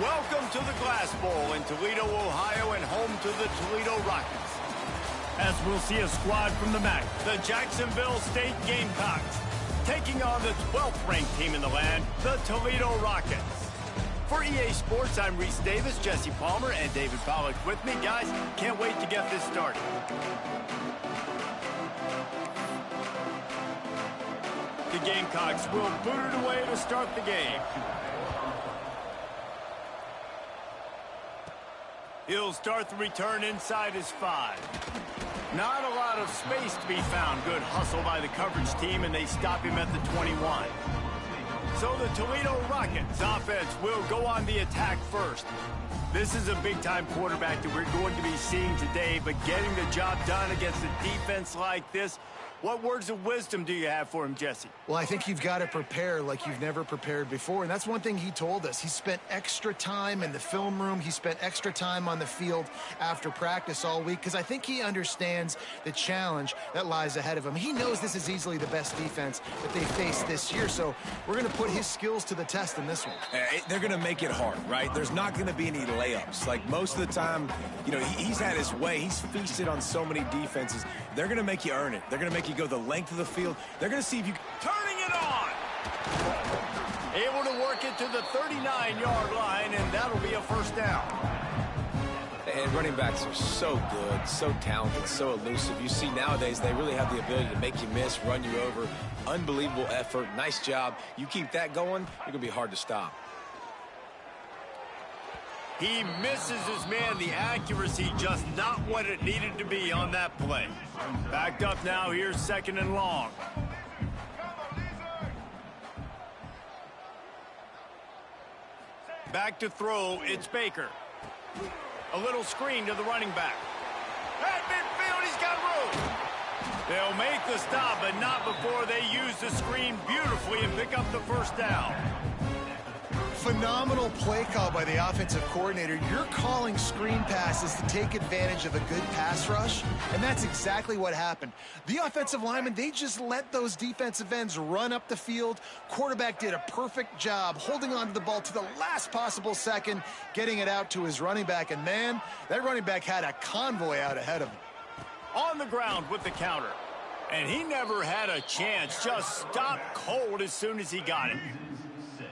Welcome to the Glass Bowl in Toledo, Ohio, and home to the Toledo Rockets. As we'll see a squad from the MAC, the Jacksonville State Gamecocks, taking on the 12th ranked team in the land, the Toledo Rockets. For EA Sports, I'm Reese Davis, Jesse Palmer, and David Pollack with me. Guys, can't wait to get this started. The Gamecocks will boot it away to start the game. He'll start the return inside his 5. Not a lot of space to be found. Good hustle by the coverage team, and they stop him at the 21. So the Toledo Rockets offense will go on the attack first. This is a big-time quarterback that we're going to be seeing today, but getting the job done against a defense like this, what words of wisdom do you have for him, Jesse? Well, I think you've got to prepare like you've never prepared before, and that's one thing he told us. He spent extra time in the film room. He spent extra time on the field after practice all week because I think he understands the challenge that lies ahead of him. He knows this is easily the best defense that they faced this year, so we're going to put his skills to the test in this one. They're going to make it hard, right? There's not going to be any layups. Like most of the time, you know, he's had his way. He's feasted on so many defenses. They're going to make you earn it. They're going to make you go the length of the field. They're going to see if you... Turning it on! Able to work it to the 39-yard line, and that'll be a first down. And running backs are so good, so talented, so elusive. You see nowadays they really have the ability to make you miss, run you over. Unbelievable effort. Nice job. You keep that going, you're going to be hard to stop. He misses his man. The accuracy just not what it needed to be on that play. Backed up now. Here's second and long. Back to throw. It's Baker. A little screen to the running back. At midfield, he's got room. They'll make the stop, but not before they use the screen beautifully and pick up the first down. Phenomenal play call by the offensive coordinator. You're calling screen passes to take advantage of a good pass rush, and that's exactly what happened. The offensive linemen, they just let those defensive ends run up the field. Quarterback did a perfect job holding on to the ball to the last possible second, getting it out to his running back, and man, that running back had a convoy out ahead of him. On the ground with the counter, and he never had a chance, just stopped cold as soon as he got it.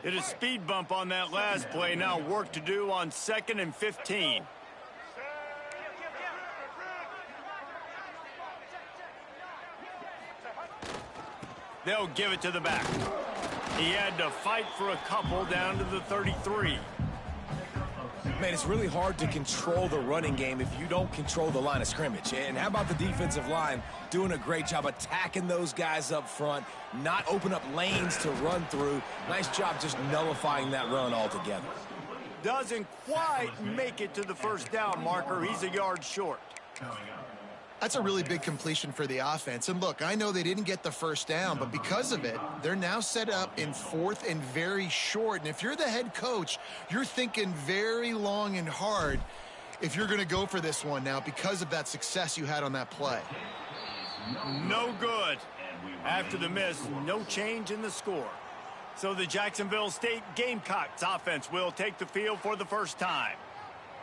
Hit a speed bump on that last play. Now work to do on 2nd and 15. They'll give it to the back. He had to fight for a couple down to the 33. Man, it's really hard to control the running game if you don't control the line of scrimmage. And how about the defensive line doing a great job attacking those guys up front, not open up lanes to run through. Nice job just nullifying that run altogether. Doesn't quite make it to the first down marker. He's a yard short. That's a really big completion for the offense. And look, I know they didn't get the first down, but because of it, they're now set up in 4th and very short. And if you're the head coach, you're thinking very long and hard if you're going to go for this one now because of that success you had on that play. No good. After the miss, no change in the score. So the Jacksonville State Gamecocks offense will take the field for the first time.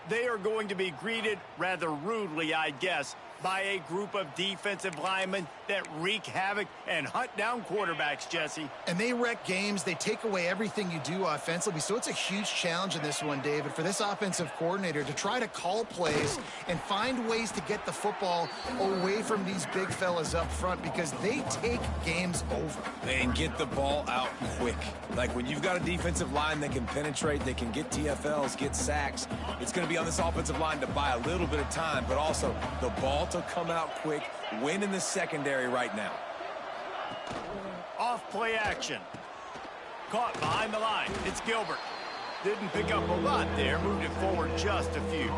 They are going to be greeted rather rudely, I guess, by a group of defensive linemen that wreak havoc and hunt down quarterbacks, Jesse. And they wreck games. They take away everything you do offensively. So it's a huge challenge in this one, David, for this offensive coordinator to try to call plays and find ways to get the football away from these big fellas up front because they take games over. And get the ball out quick. Like when you've got a defensive line that can penetrate, they can get TFLs, get sacks, it's going to be on this offensive line to buy a little bit of time, but also the ball to come out quick, win in the secondary right now. Off play action. Caught behind the line. It's Gilbert. Didn't pick up a lot there. Moved it forward just a few.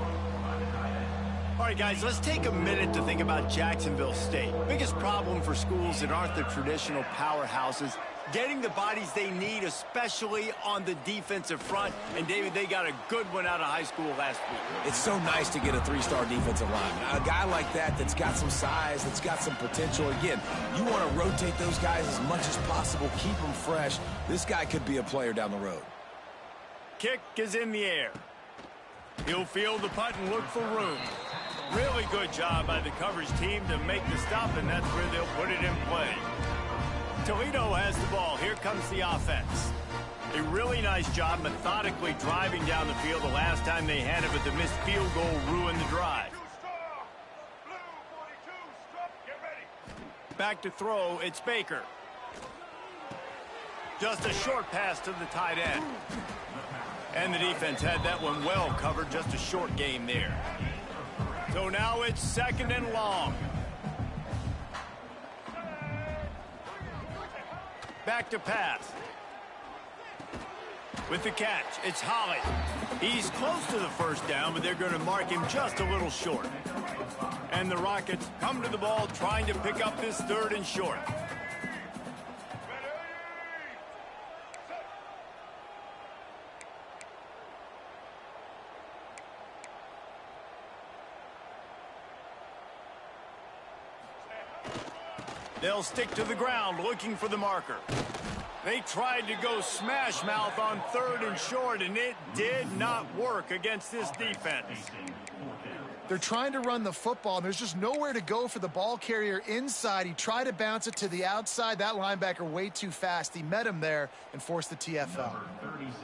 All right, guys, let's take a minute to think about Jacksonville State. Biggest problem for schools that aren't the traditional powerhouses, getting the bodies they need, especially on the defensive front. And, David, they got a good one out of high school last week. It's so nice to get a 3-star defensive lineman. A guy like that that's got some size, that's got some potential. Again, you want to rotate those guys as much as possible, keep them fresh. This guy could be a player down the road. Kick is in the air. He'll field the punt and look for room. Really good job by the coverage team to make the stop, and that's where they'll put it in play. Toledo has the ball. Here comes the offense. A really nice job methodically driving down the field the last time they had it, but the missed field goal ruined the drive. Back to throw, it's Baker. Just a short pass to the tight end. And the defense had that one well covered, just a short game there. So now it's 2nd and long. Back to pass. With the catch, it's Holly. He's close to the first down, but they're going to mark him just a little short. And the Rockets come to the ball trying to pick up this 3rd and short. They'll stick to the ground looking for the marker. They tried to go smash mouth on 3rd and short, and it did not work against this defense. They're trying to run the football, and there's just nowhere to go for the ball carrier inside. He tried to bounce it to the outside. That linebacker way too fast. He met him there and forced the TFL.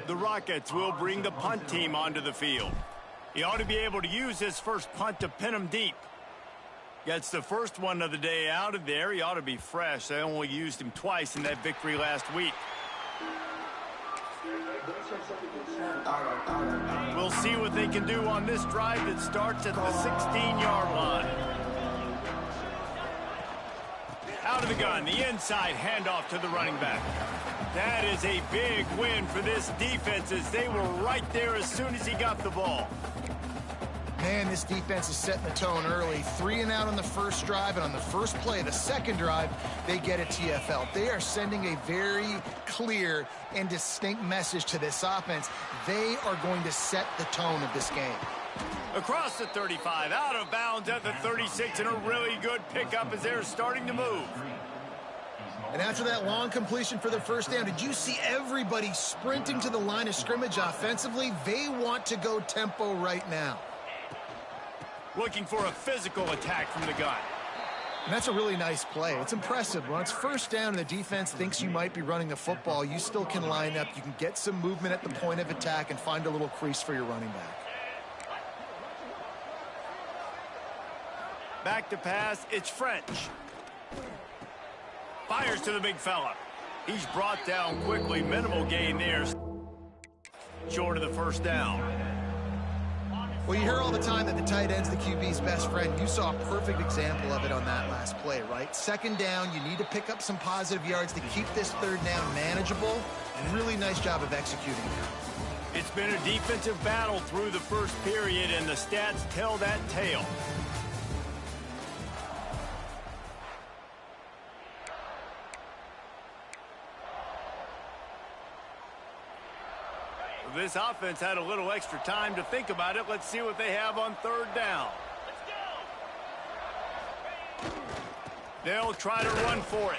The Rockets will bring the punt team onto the field. He ought to be able to use his first punt to pin him deep. Gets the first one of the day out of there. He ought to be fresh. They only used him twice in that victory last week. We'll see what they can do on this drive that starts at the 16-yard line. Out of the gun, the inside handoff to the running back. That is a big win for this defense as they were right there as soon as he got the ball. Man, this defense is setting the tone early. 3 and out on the first drive, and on the first play, the second drive, they get a TFL. They are sending a very clear and distinct message to this offense. They are going to set the tone of this game. Across the 35, out of bounds at the 36, and a really good pickup as they're starting to move. And after that long completion for the first down, did you see everybody sprinting to the line of scrimmage offensively? They want to go tempo right now. Looking for a physical attack from the gun. And that's a really nice play. It's impressive. When it's first down and the defense thinks you might be running the football, you still can line up. You can get some movement at the point of attack and find a little crease for your running back. Back to pass, it's French. Fires to the big fella. He's brought down quickly. Minimal gain there. Short of the first down. Well, you hear all the time that the tight end's the QB's best friend. You saw a perfect example of it on that last play, right? Second down, you need to pick up some positive yards to keep this 3rd down manageable. Really nice job of executing there. It's been a defensive battle through the first period, and the stats tell that tale. This offense had a little extra time to think about it. Let's see what they have on 3rd down. They'll try to run for it.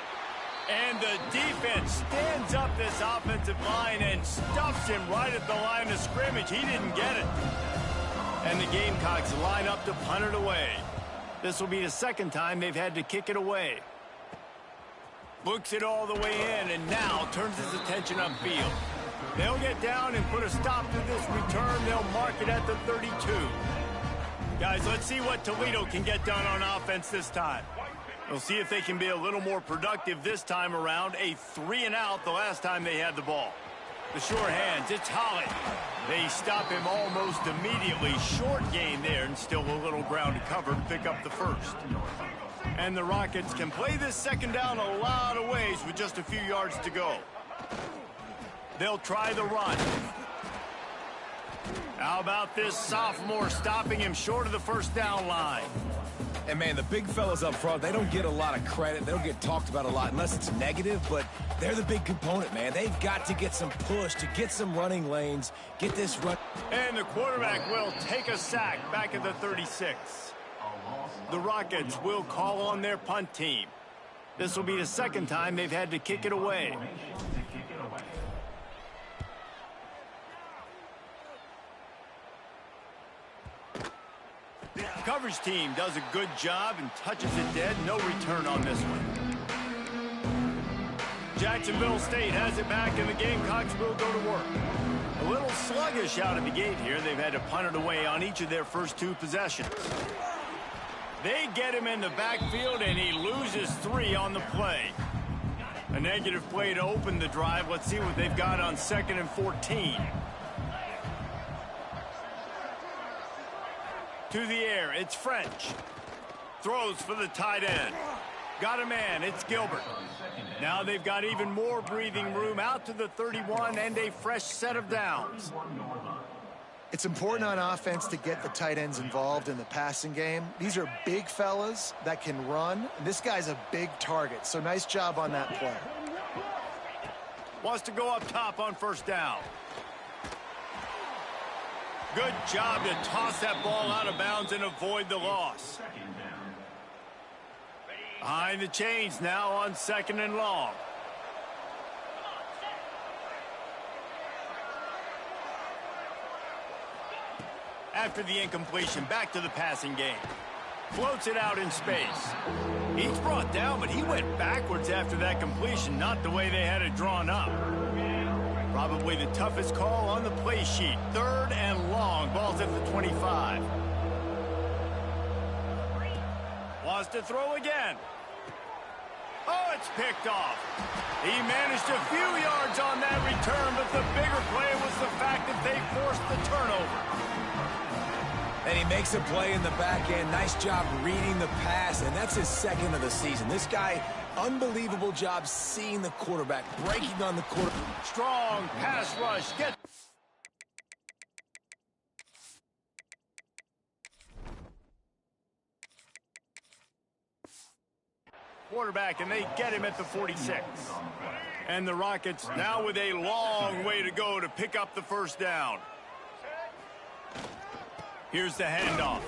And the defense stands up this offensive line and stuffs him right at the line of scrimmage. He didn't get it. And the Gamecocks line up to punt it away. This will be the 2nd time they've had to kick it away. Looks it all the way in and now turns his attention upfield. They'll get down and put a stop to this return. They'll mark it at the 32. Guys, let's see what Toledo can get done on offense this time. We'll see if they can be a little more productive this time around. A 3 and out the last time they had the ball. The short hands, it's Holly. They stop him almost immediately. Short gain there and still a little ground to cover to pick up the first. And the Rockets can play this 2nd down a lot of ways with just a few yards to go. They'll try the run. How about this sophomore stopping him short of the first down line? And, man, the big fellas up front, they don't get a lot of credit. They don't get talked about a lot unless it's negative, but they're the big component, man. They've got to get some push, to get some running lanes, get this run. And the quarterback will take a sack back at the 36. The Rockets will call on their punt team. This will be the 2nd time they've had to kick it away. coverage team does a good job and touches it dead. No return on this one. Jacksonville State has it back, and the Gamecocks will go to work. A little sluggish out of the gate here. They've had to punt it away on each of their first 2 possessions. They get him in the backfield, and he loses 3 on the play. A negative play to open the drive. Let's see what they've got on 2nd and 14. To the air, it's French. Throws for the tight end. Got a man, it's Gilbert. Now they've got even more breathing room out to the 31 and a fresh set of downs. It's important on offense to get the tight ends involved in the passing game. These are big fellas that can run, and this guy's a big target, so nice job on that play. Wants to go up top on 1st down. Good job to toss that ball out of bounds and avoid the loss. Behind the chains now on 2nd and long. After the incompletion, back to the passing game. Floats it out in space. He's brought down, but he went backwards after that completion, not the way they had it drawn up. Probably the toughest call on the play sheet. 3rd and long. Ball's at the 25. Wants to throw again. Oh, it's picked off. He managed a few yards on that return, but the bigger play was the fact that they forced the turnover. And he makes a play in the back end. Nice job reading the pass, and that's his 2nd of the season. This guy, unbelievable job seeing the quarterback, breaking on the quarterback. Strong pass rush. Quarterback, and they get him at the 46. And the Rockets now with a long way to go to pick up the 1st down. Here's the handoff.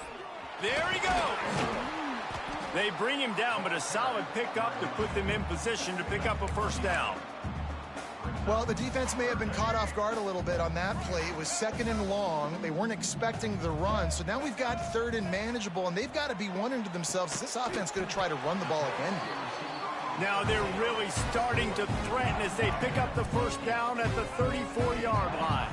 There he goes. They bring him down, but a solid pickup to put them in position to pick up a 1st down. Well, the defense may have been caught off guard a little bit on that play. It was 2nd and long. They weren't expecting the run. So now we've got 3rd and manageable, and they've got to be wondering to themselves, is this offense going to try to run the ball again here? Now they're really starting to threaten as they pick up the 1st down at the 34-yard line.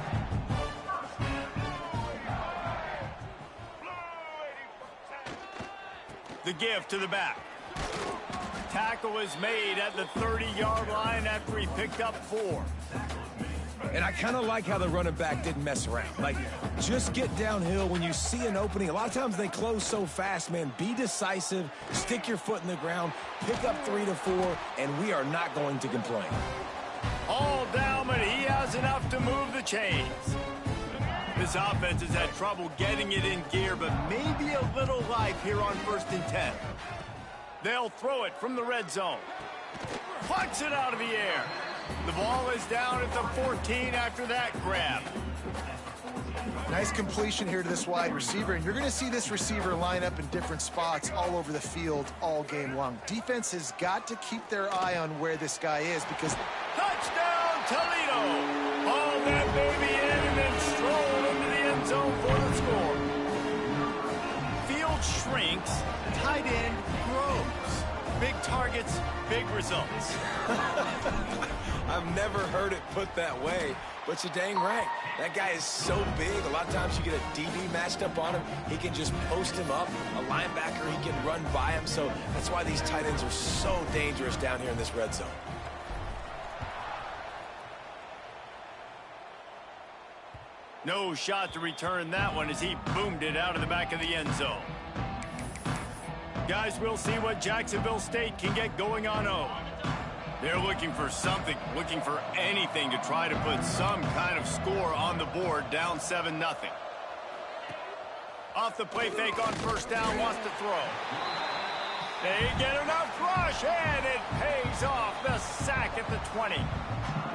The give to the back. Tackle is made at the 30-yard line after he picked up 4. And I kind of like how the running back didn't mess around. Like, just get downhill when you see an opening. A lot of times they close so fast, man. Be decisive, stick your foot in the ground, pick up 3 to 4, and we are not going to complain. All down, but he has enough to move the chains. This offense has had trouble getting it in gear, but maybe a little life here on 1st and 10. They'll throw it from the red zone. Plucks it out of the air. The ball is down at the 14 after that grab. Nice completion here to this wide receiver, and you're going to see this receiver line up in different spots all over the field all game long. Defense has got to keep their eye on where this guy is because... Touchdown, Toledo! Haul that baby in and then stroll into the end zone for the score. Field shrinks, tight end grows. Big targets, big results. I've never heard it put that way, but you're dang right. That guy is so big. A lot of times you get a DB matched up on him. He can just post him up. A linebacker, he can run by him. So that's why these tight ends are so dangerous down here in this red zone. No shot to return that one as he boomed it out of the back of the end zone. Guys, we'll see what Jacksonville State can get going on home. They're looking for something, looking for anything to try to put some kind of score on the board, down 7-0. Off the play fake on 1st down, wants to throw. They get enough rush, and it pays off. The sack at the 20.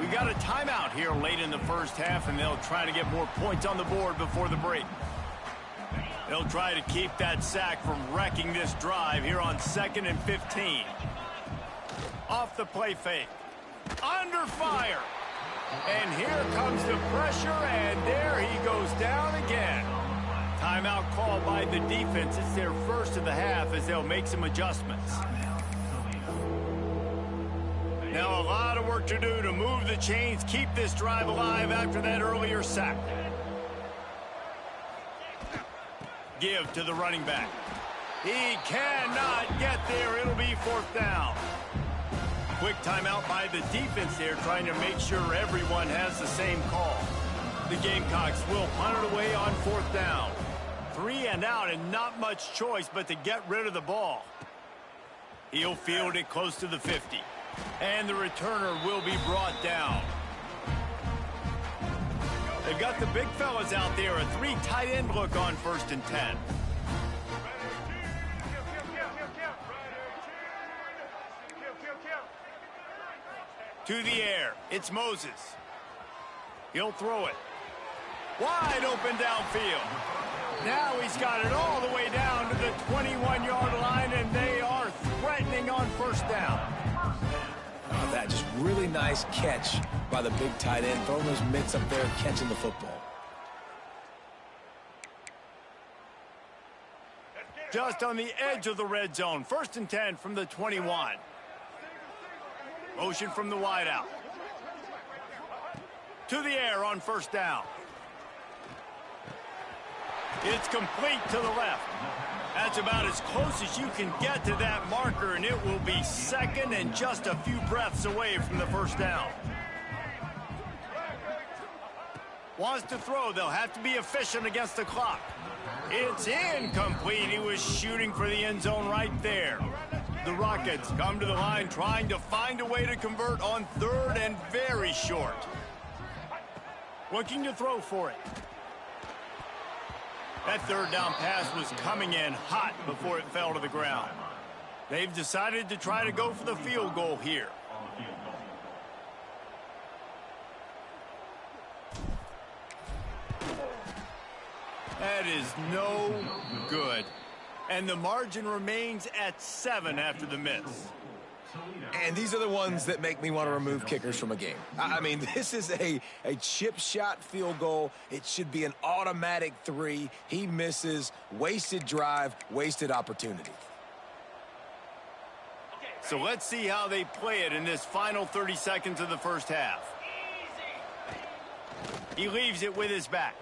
We got a timeout here late in the 1st half, and they'll try to get more points on the board before the break. They'll try to keep that sack from wrecking this drive here on 2nd and 15. Off the play fake. Under fire. And here comes the pressure, and there he goes down again. Timeout called by the defense. It's their first of the half as they'll make some adjustments. Now a lot of work to do to move the chains, keep this drive alive after that earlier sack. Give to the running back. He cannot get there. It'll be fourth down. Quick timeout by the defense there, trying to make sure everyone has the same call. The Gamecocks will punt it away on fourth down. 3 and out and not much choice but to get rid of the ball. He'll field it close to the 50. And the returner will be brought down. They've got the big fellas out there. A 3 tight end look on 1st and 10. To the air. It's Moses. He'll throw it. Wide open downfield. Now he's got it all the way down to the 21-yard line, and they are threatening on 1st down. That just really nice catch by the big tight end, throwing those mitts up there, catching the football. Just on the edge of the red zone. 1st and 10 from the 21. Motion from the wideout. To the air on 1st down. It's complete to the left. That's about as close as you can get to that marker, and it will be 2nd and just a few breaths away from the 1st down. Wants to throw. They'll have to be efficient against the clock. It's incomplete. He was shooting for the end zone right there. The Rockets come to the line trying to find a way to convert on 3rd and very short. Looking to throw for it. That 3rd down pass was coming in hot before it fell to the ground. They've decided to try to go for the field goal here. That is no good. And the margin remains at 7 after the miss. And these are the ones that make me want to remove kickers from a game. I mean, this is a chip shot field goal. It should be an automatic 3. He misses. Wasted drive, wasted opportunity. So let's see how they play it in this final 30 seconds of the 1st half. He leaves it with his back.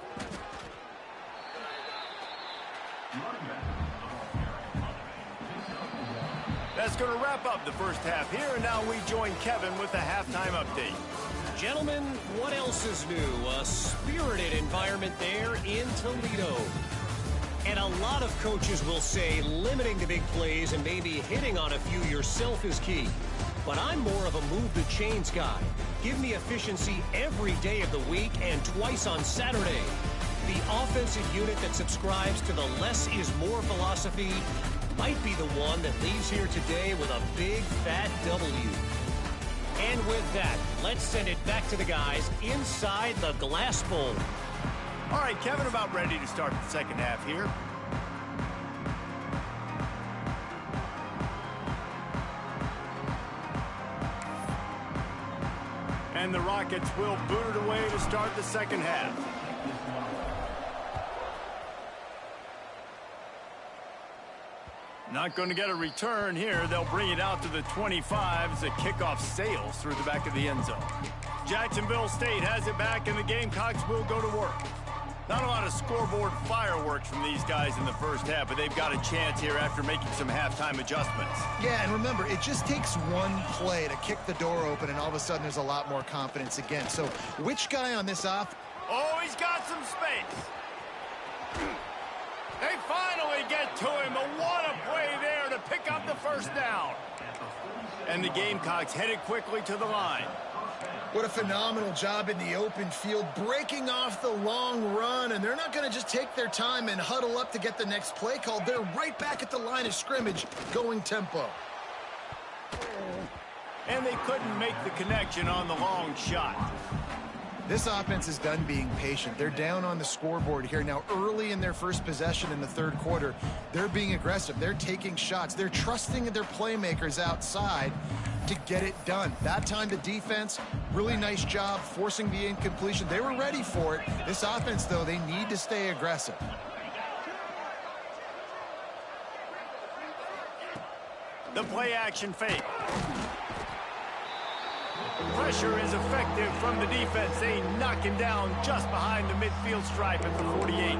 That's going to wrap up the 1st half here, and now we join Kevin with the halftime update. Gentlemen, what else is new? A spirited environment there in Toledo. And a lot of coaches will say limiting the big plays and maybe hitting on a few yourself is key. But I'm more of a move the chains guy. Give me efficiency every day of the week and twice on Saturday. The offensive unit that subscribes to the less is more philosophy might be the one that leaves here today with a big fat W. And with that, let's send it back to the guys inside the glass bowl. All right, Kevin, about ready to start the 2nd half here. And the Rockets will boot it away to start the 2nd half. Not going to get a return here. They'll bring it out to the 25 as the kickoff sails through the back of the end zone. Jacksonville State has it back, and the Gamecocks will go to work. Not a lot of scoreboard fireworks from these guys in the 1st half, but they've got a chance here after making some halftime adjustments. Yeah, and remember, it just takes one play to kick the door open, and all of a sudden there's a lot more confidence again. So which guy on this off? Oh, he's got some space. They finally get to him. What a play there to pick up the 1st down. And the Gamecocks headed quickly to the line. What a phenomenal job in the open field, breaking off the long run, and they're not going to just take their time and huddle up to get the next play called. They're right back at the line of scrimmage, going tempo. And they couldn't make the connection on the long shot. This offense is done being patient. They're down on the scoreboard here now early in their first possession in the 3rd quarter. They're being aggressive. They're taking shots. They're trusting their playmakers outside to get it done. That time the defense, really nice job forcing the incompletion. They were ready for it. This offense, though, they need to stay aggressive. The play action fake. Pressure is effective from the defense. They knock him down just behind the midfield stripe at the 48.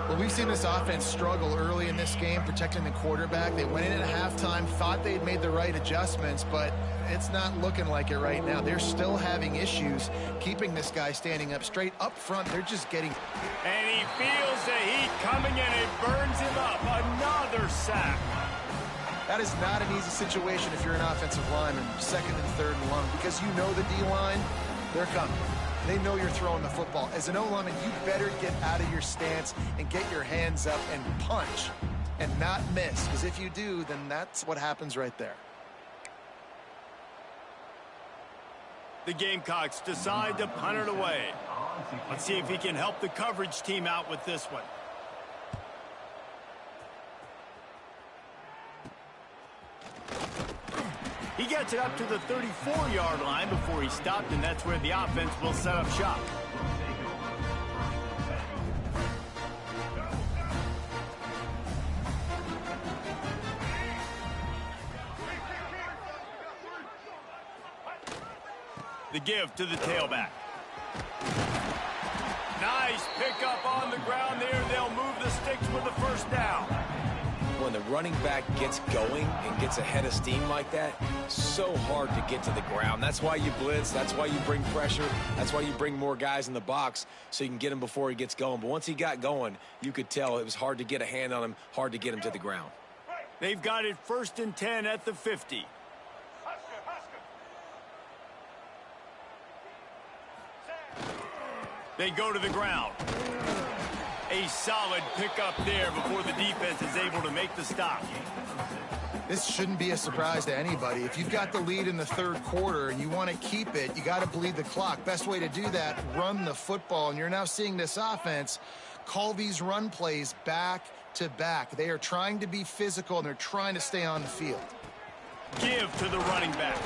Well, we've seen this offense struggle early in this game, protecting the quarterback. They went in at halftime, thought they'd made the right adjustments, but it's not looking like it right now. They're still having issues keeping this guy standing up straight. Up front, they're just getting... And he feels the heat coming, and it burns him up. Another sack. That is not an easy situation if you're an offensive lineman, second and third and long, because you know the D-line, they're coming. They know you're throwing the football. As an O-lineman, you better get out of your stance and get your hands up and punch and not miss, because if you do, then that's what happens right there. The Gamecocks decide to punt it away. Let's see if he can help the coverage team out with this one. He gets it up to the 34-yard line before he stopped, and that's where the offense will set up shop. The give to the tailback. Nice pickup on the ground there. They'll move the sticks with the first down. When the running back gets going and gets ahead of steam like that, so hard to get to the ground. That's why you blitz. That's why you bring pressure. That's why you bring more guys in the box so you can get him before he gets going. But once he got going, you could tell it was hard to get a hand on him, hard to get him to the ground. They've got it 1st and 10 at the 50. They go to the ground. A solid pickup there before the defense is able to make the stop. This shouldn't be a surprise to anybody. If you've got the lead in the third quarter and you want to keep it, you got to bleed the clock. Best way to do that, run the football. And you're now seeing this offense call these run plays back to back. They are trying to be physical, and they're trying to stay on the field. Give to the running back.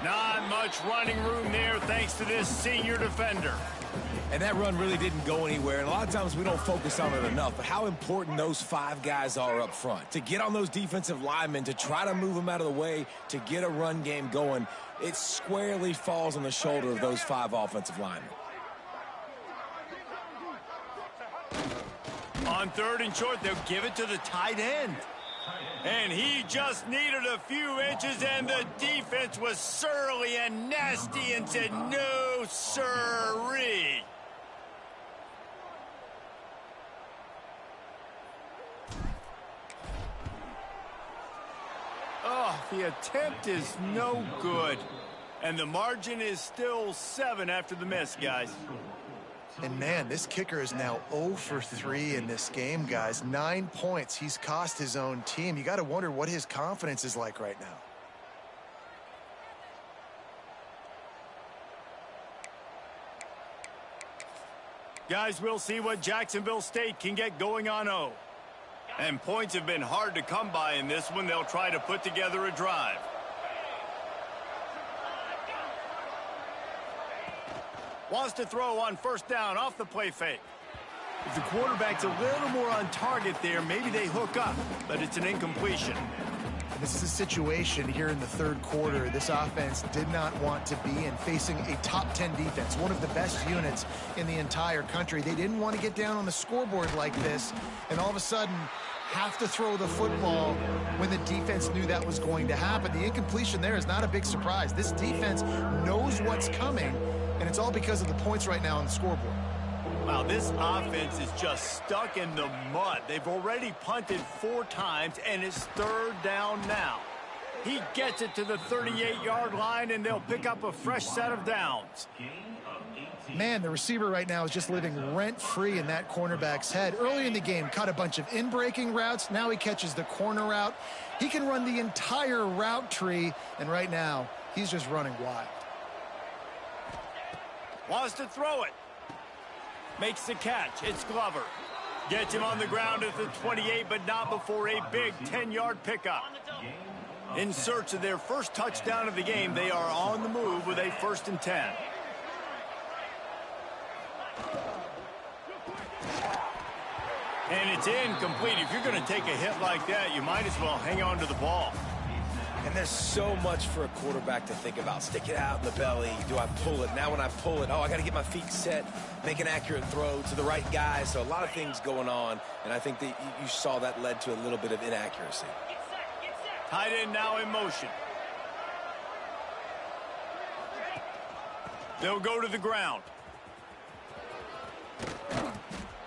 Not much running room there thanks to this senior defender. And that run really didn't go anywhere. And a lot of times we don't focus on it enough. But how important those 5 guys are up front. To get on those defensive linemen, to try to move them out of the way, to get a run game going, it squarely falls on the shoulder of those 5 offensive linemen. On 3rd and short, they'll give it to the tight end. And he just needed a few inches, and the defense was surly and nasty and said, no, sirree. Oh, the attempt is no good. And the margin is still 7 after the miss, guys. And, man, this kicker is now 0 for 3 in this game, guys. 9 points. He's cost his own team. You got to wonder what his confidence is like right now. Guys, we'll see what Jacksonville State can get going on 0. And points have been hard to come by in this one. They'll try to put together a drive. Wants to throw on 1st down off the play fake. If the quarterback's a little more on target there, maybe they hook up, but it's an incompletion. This is a situation here in the third quarter this offense did not want to be in, facing a top 10 defense, one of the best units in the entire country. They didn't want to get down on the scoreboard like this, and all of a sudden have to throw the football when the defense knew that was going to happen. The incompletion there is not a big surprise. This defense knows what's coming, and it's all because of the points right now on the scoreboard. Wow, this offense is just stuck in the mud. They've already punted 4 times, and it's 3rd down now. He gets it to the 38-yard line, and they'll pick up a fresh set of downs. Man, the receiver right now is just living rent-free in that cornerback's head. Early in the game, caught a bunch of in-breaking routes. Now he catches the corner route. He can run the entire route tree, and right now, he's just running wild. Wants to throw it. Makes the catch. It's Glover. Gets him on the ground at the 28, but not before a big 10-yard pickup. In search of their first touchdown of the game, they are on the move with a 1st and 10. And it's incomplete. If you're going to take a hit like that, you might as well hang on to the ball. And there's so much for a quarterback to think about. Stick it out in the belly. Do I pull it? Now when I pull it, oh, I got to get my feet set, make an accurate throw to the right guy. So a lot of things going on, and I think that you saw that led to a little bit of inaccuracy. Tight end now in motion. They'll go to the ground.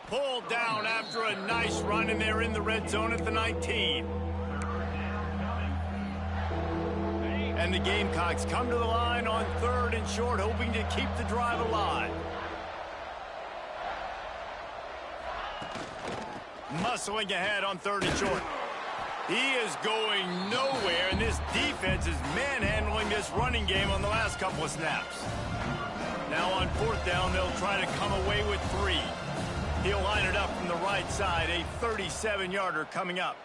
Pulled down after a nice run, and they're in the red zone at the 19. And the Gamecocks come to the line on 3rd and short, hoping to keep the drive alive. Muscling ahead on 3rd and short. He is going nowhere, and this defense is manhandling this running game on the last couple of snaps. Now on 4th down, they'll try to come away with 3. He'll line it up from the right side, a 37-yarder coming up.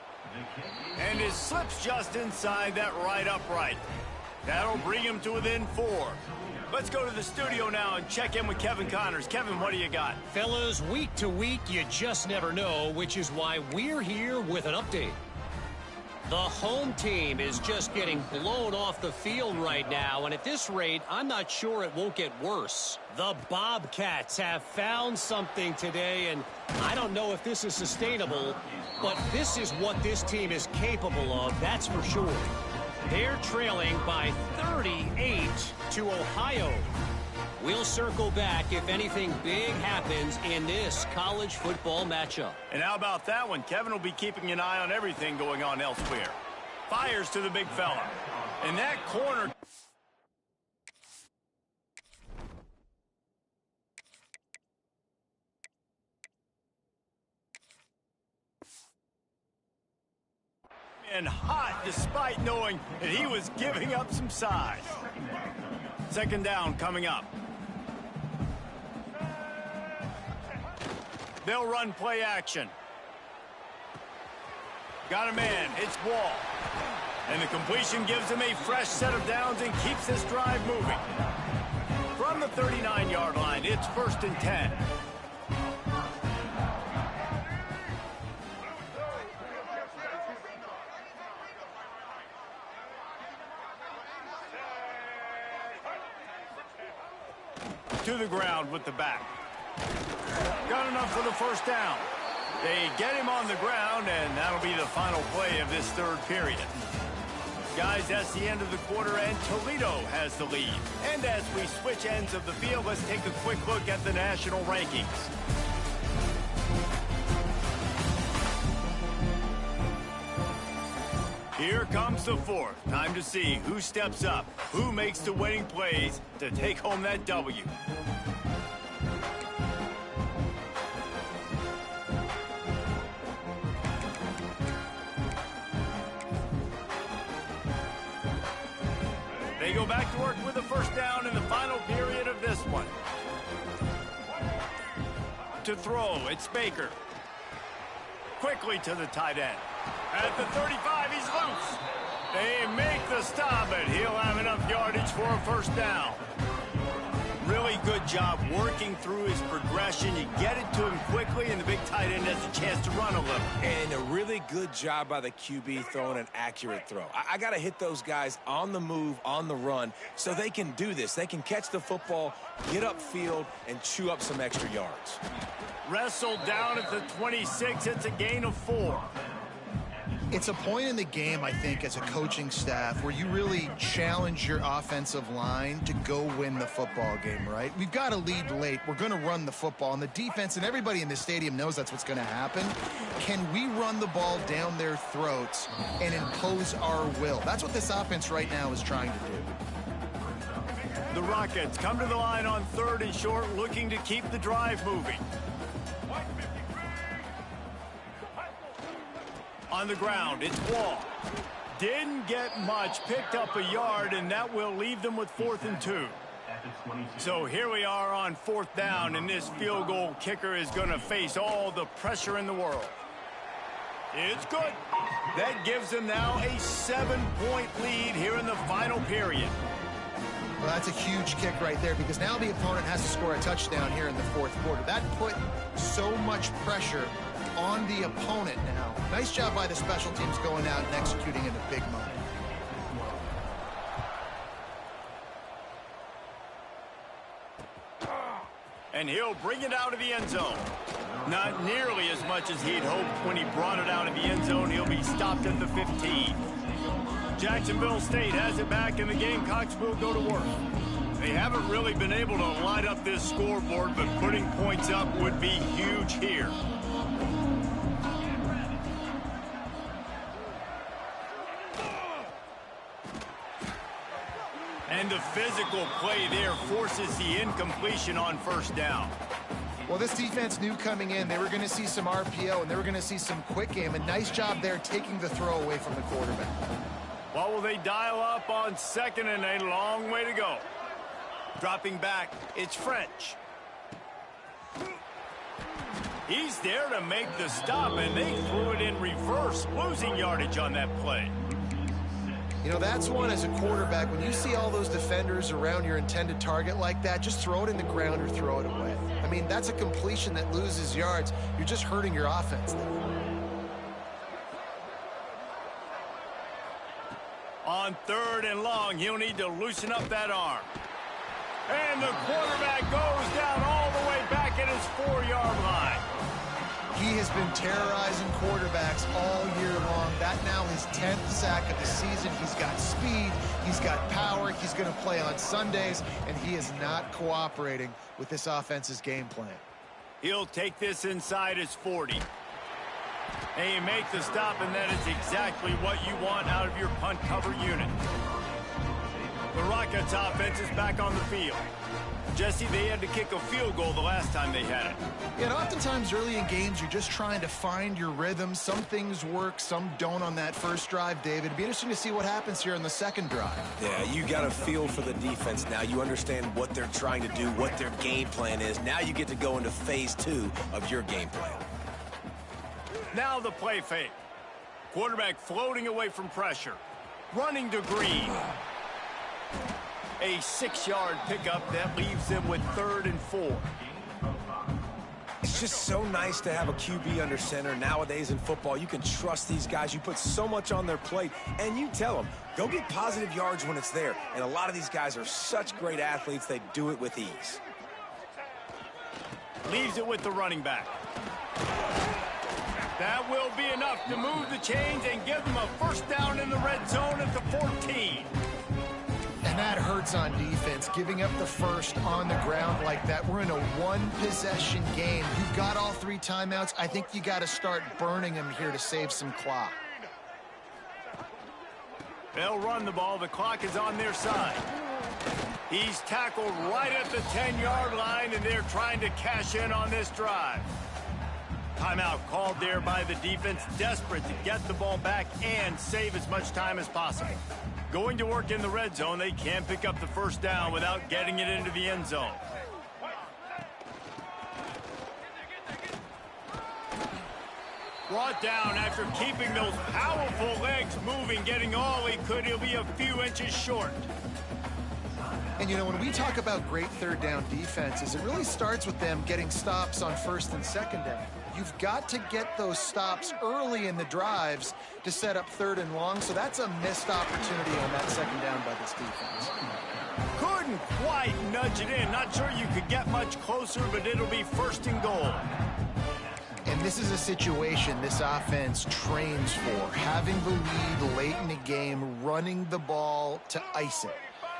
And his slips just inside that right upright. That'll bring him to within 4. Let's go to the studio now and check in with Kevin Connors. Kevin, what do you got? Fellas, week to week, you just never know, which is why we're here with an update. The home team is just getting blown off the field right now, and at this rate, I'm not sure it won't get worse. The Bobcats have found something today, and I don't know if this is sustainable, but this is what this team is capable of, that's for sure. They're trailing by 38 to Ohio. We'll circle back if anything big happens in this college football matchup. And how about that one? Kevin will be keeping an eye on everything going on elsewhere. Fires to the big fella. And that corner... and hot despite knowing that he was giving up some size. 2nd down coming up. They'll run play action. Got a man. It's Wall. And the completion gives him a fresh set of downs and keeps this drive moving. From the 39-yard line, it's 1st and 10. To the ground with the back. Got enough for the 1st down. They get him on the ground, and that'll be the final play of this 3rd period. Guys, that's the end of the quarter, and Toledo has the lead. And as we switch ends of the field, let's take a quick look at the national rankings. Here comes the 4th. Time to see who steps up, who makes the winning plays to take home that W. They go back to work with the 1st down in the final period of this one. To throw, it's Baker. Quickly to the tight end. At the 35, he's loose. They make the stop, but he'll have enough yardage for a 1st down. Really good job working through his progression. You get it to him quickly, and the big tight end has a chance to run a little. And a really good job by the QB throwing an accurate throw. I got to hit those guys on the move, on the run, so they can do this. They can catch the football, get upfield, and chew up some extra yards. Wrestled down at the 26. It's a gain of 4. It's a point in the game, I think, as a coaching staff where you really challenge your offensive line to go win the football game, right? We've got to lead late. We're going to run the football. And the defense and everybody in the stadium knows that's what's going to happen. Can we run the ball down their throats and impose our will? That's what this offense right now is trying to do. The Rockets come to the line on 3rd and short, looking to keep the drive moving. On the ground, it's Wall. Didn't get much, picked up a yard, and that will leave them with 4th and 2. So here we are on 4th down, and this field goal kicker is going to face all the pressure in the world. It's good. That gives them now a 7-point lead here in the final period. Well, that's a huge kick right there because now the opponent has to score a touchdown here in the 4th quarter. That put so much pressure on the opponent now. Nice job by the special teams going out and executing in a big moment. And he'll bring it out of the end zone. Not nearly as much as he'd hoped when he brought it out of the end zone. He'll be stopped at the 15. Jacksonville State has it back, and the Gamecocks will go to work. They haven't really been able to light up this scoreboard, but putting points up would be huge here. And the physical play there forces the incompletion on first down. Well, this defense knew coming in they were going to see some RPO and they were going to see some quick game. A nice job there taking the throw away from the quarterback. What will they dial up on second, and a long way to go? Dropping back, it's French. He's there to make the stop, and they threw it in reverse, losing yardage on that play. You know, that's one as a quarterback. When you see all those defenders around your intended target like that, just throw it in the ground or throw it away. I mean, that's a completion that loses yards. You're just hurting your offense there. On third and long, he'll need to loosen up that arm. And the quarterback goes down all the way back at his 4-yard line. He has been terrorizing quarterbacks all year long. That now his 10th sack of the season. He's got speed, he's got power, he's going to play on Sundays, and he is not cooperating with this offense's game plan. He'll take this inside his 40. And you make the stop, and that is exactly what you want out of your punt cover unit. The Rockets offense is back on the field. Jesse, they had to kick a field goal the last time they had it. Yeah, and oftentimes early in games, you're just trying to find your rhythm. Some things work, some don't on that first drive, David. It'd be interesting to see what happens here in the second drive. Yeah, you got a feel for the defense now. You understand what they're trying to do, what their game plan is. Now you get to go into phase 2 of your game plan. Now the play fake. Quarterback floating away from pressure. Running to Green. A 6-yard pickup that leaves them with 3rd and 4. It's just so nice to have a QB under center. Nowadays in football, you can trust these guys. You put so much on their plate, and you tell them, go get positive yards when it's there. And a lot of these guys are such great athletes, they do it with ease. Leaves it with the running back. That will be enough to move the chains and give them a first down in the red zone at the 14. And that hurts on defense, giving up the first on the ground like that. We're in a one-possession game. You've got all 3 timeouts. I think you got to start burning them here to save some clock. They'll run the ball. The clock is on their side. He's tackled right at the 10-yard line, and they're trying to cash in on this drive. Timeout called there by the defense, desperate to get the ball back and save as much time as possible. Going to work in the red zone, they can't pick up the first down without getting it into the end zone. Brought down after keeping those powerful legs moving, getting all he could. He'll be a few inches short. And, you know, when we talk about great third down defenses, it really starts with them getting stops on first and second down. You've got to get those stops early in the drives to set up 3rd and long, so that's a missed opportunity on that second down by this defense. Couldn't quite nudge it in. Not sure you could get much closer, but it'll be 1st and goal. And this is a situation this offense trains for, having the lead late in the game, running the ball to ice it.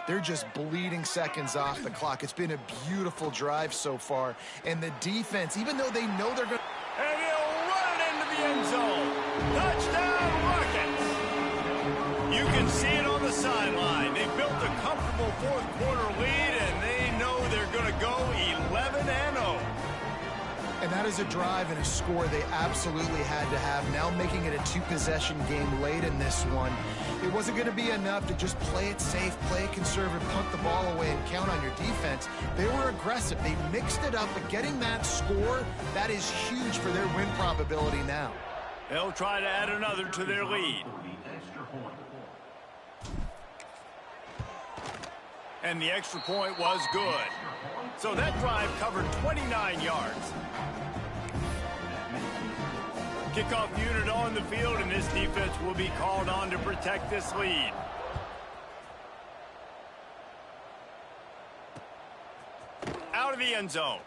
They're just bleeding seconds off the clock. It's been a beautiful drive so far. And the defense, even though they know they're going to... And he'll run it into the end zone. Touchdown, Rockets. You can see it on the sideline. They built a comfortable 4th quarter lead, and they know they're going to go 11-0. And that is a drive and a score they absolutely had to have. Now making it a 2-possession game late in this one. It wasn't going to be enough to just play it safe, play it conservative, punt the ball away, and count on your defense. They were aggressive. They mixed it up, but getting that score, that is huge for their win probability now. They'll try to add another to their lead. And the extra point was good. So that drive covered 29 yards. Kickoff unit on the field, and this defense will be called on to protect this lead. Out of the end zone.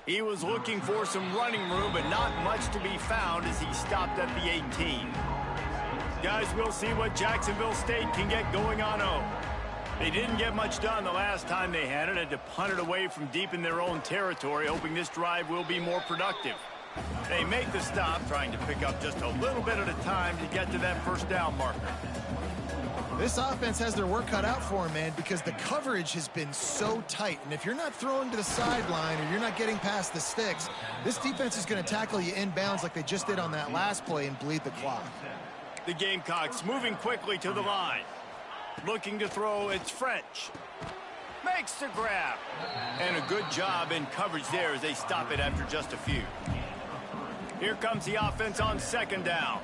He was looking for some running room, but not much to be found as he stopped at the 18. Guys, we'll see what Jacksonville State can get going on 0. They didn't get much done the last time they had to punt it away from deep in their own territory, hoping this drive will be more productive. They make the stop, trying to pick up just a little bit at a time to get to that first down marker. This offense has their work cut out for them, man, because the coverage has been so tight. And if you're not throwing to the sideline or you're not getting past the sticks, this defense is going to tackle you inbounds like they just did on that last play and bleed the clock. The Gamecocks moving quickly to the line. Looking to throw, it's French. Makes the grab. And a good job in coverage there as they stop it after just a few. Here comes the offense on second down.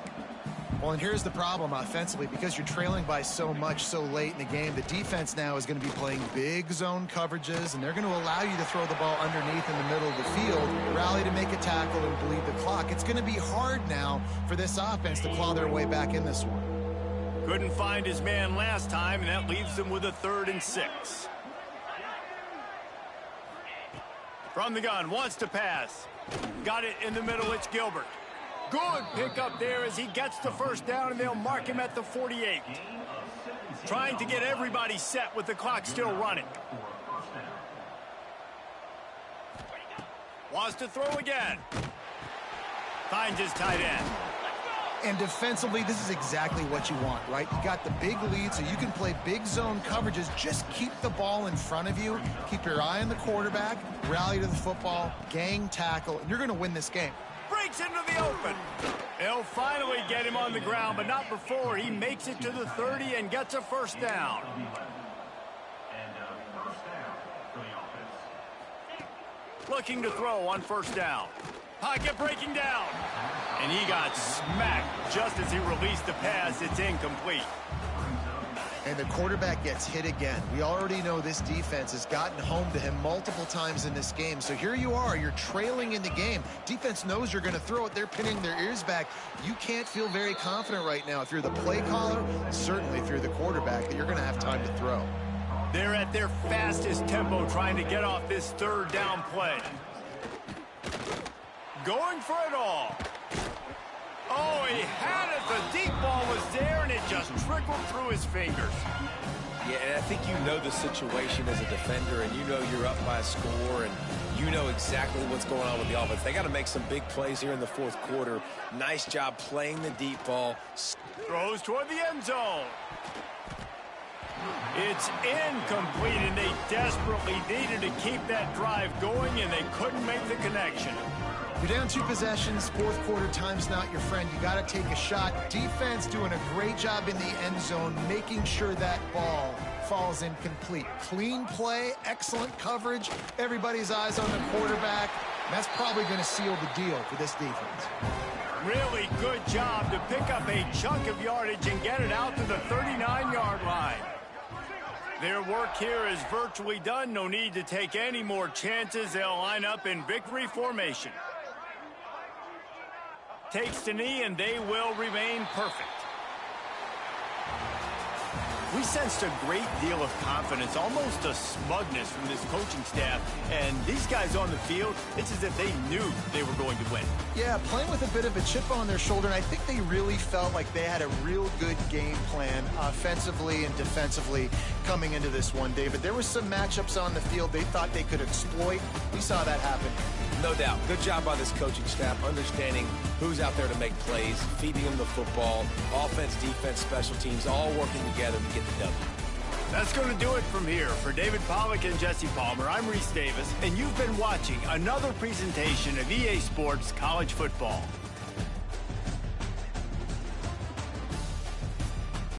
Well, and here's the problem offensively. Because you're trailing by so much so late in the game, the defense now is going to be playing big zone coverages, and they're going to allow you to throw the ball underneath in the middle of the field, rally to make a tackle, and bleed the clock. It's going to be hard now for this offense to claw their way back in this one. Couldn't find his man last time, and that leaves them with a 3rd and 6. From the gun, wants to pass. Got it in the middle, it's Gilbert. Good pickup there as he gets the first down, and they'll mark him at the 48. Trying to get everybody set with the clock still running. Wants to throw again. Finds his tight end. And defensively, this is exactly what you want, right? You got the big lead, so you can play big zone coverages. Just keep the ball in front of you. Keep your eye on the quarterback. Rally to the football. Gang tackle. And you're going to win this game. Breaks into the open. They'll finally get him on the ground, but not before he makes it to the 30 and gets a first down. Looking to throw on first down. Pocket breaking down. And he got smacked just as he released the pass. It's incomplete. And the quarterback gets hit again. We already know this defense has gotten home to him multiple times in this game. So here you are. You're trailing in the game. Defense knows you're going to throw it. They're pinning their ears back. You can't feel very confident right now. If you're the play caller, certainly if you're the quarterback, that you're going to have time to throw. They're at their fastest tempo trying to get off this 3rd down play. Going for it all. Oh, he had it. The deep ball was there, and it just trickled through his fingers. Yeah, and I think you know the situation as a defender, and you know you're up by a score, and you know exactly what's going on with the offense. They got to make some big plays here in the 4th quarter. Nice job playing the deep ball. Throws toward the end zone. It's incomplete, and they desperately needed to keep that drive going, and they couldn't make the connection. You're down 2 possessions, 4th quarter, time's not your friend. You got to take a shot. Defense doing a great job in the end zone, making sure that ball falls incomplete. Clean play, excellent coverage. Everybody's eyes on the quarterback. That's probably going to seal the deal for this defense. Really good job to pick up a chunk of yardage and get it out to the 39-yard line. Their work here is virtually done. No need to take any more chances. They'll line up in victory formation. Takes the knee, and they will remain perfect. We sensed a great deal of confidence, almost a smugness from this coaching staff. And these guys on the field, it's as if they knew they were going to win. Yeah, playing with a bit of a chip on their shoulder, and I think they really felt like they had a real good game plan offensively and defensively coming into this one, David. There were some matchups on the field they thought they could exploit. We saw that happen. No doubt. Good job by this coaching staff, understanding who's out there to make plays, feeding them the football, offense, defense, special teams, all working together to get the W. That's going to do it from here. For David Pollack and Jesse Palmer, I'm Reese Davis, and you've been watching another presentation of EA Sports College Football.